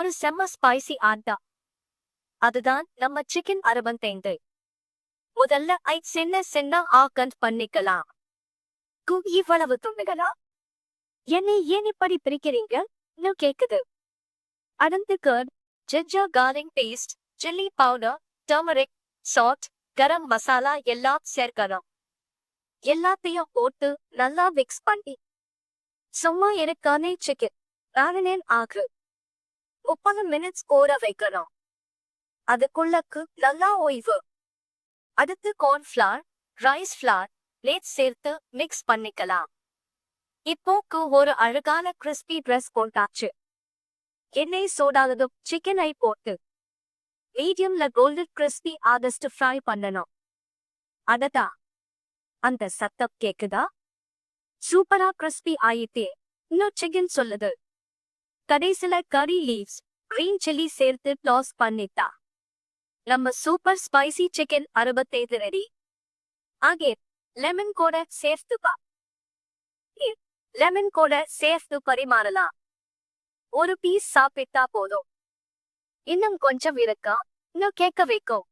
ஒரு செம்ம ஸ்பைசி ஆட்டா. அதுதான் நம்ம சிக்கன் 65. முதல்ல சின்ன சின்ன ஆக்கண்ட் பண்ணிக்கலாம். இவ்வளவு துண்டுகளா? என்னை ஏன் இப்படி பிரிக்கிறீங்க? கேக்குது. அடுத்து curd, ginger garlic paste, chilli powder, turmeric, salt, garam masala எல்லாம் சேர்க்கணும். எல்லாத்தையும் போட்டு நல்லா மிக்ஸ் பண்ணி சும்மா எனக்கானே சிக்கன் மேரினேட் ஆகு 30 மினிட்ஸ் ஊற வைக்கணும். அதுக்குள்ளக்கு நல்லா ஓய்வு. அடுத்து கார்ன்ஃபிளவர், ரைஸ் ஃபிளார், லேட் சேர்த்து மிக்ஸ் பண்ணிக்கலாம். இப்போக்கு ஒரு அழகான கிறிஸ்பி ட்ரெஸ் போட்டாச்சு. எண்ணெய் சூடானதும் சிக்கனை போட்டு மீடியம்ல கோல்டன் கிறிஸ்பி ஆகஸ்ட் ஃப்ரை பண்ணணும். அததா அந்த சத்தம் கேக்குதா? சூப்பரா கிறிஸ்பி ஆயிட்டே. இன்னும் சிக்கன் சொல்லுது. கடைசில கரி லீவ்ஸ், கிரீன் சில்லி சேர்த்து டாஸ் பண்ணிட்டா நம்ம சூப்பர் ஸ்பைசி சிக்கன் 65 ரெடி. ஆகே லெமன் கூட சேர்த்து பரிமாறலாம். ஒரு பீஸ் சாப்பிட்டா போதும். இன்னும் கொஞ்சம் இருக்கா? இன்னும் கேட்க வைக்கும்.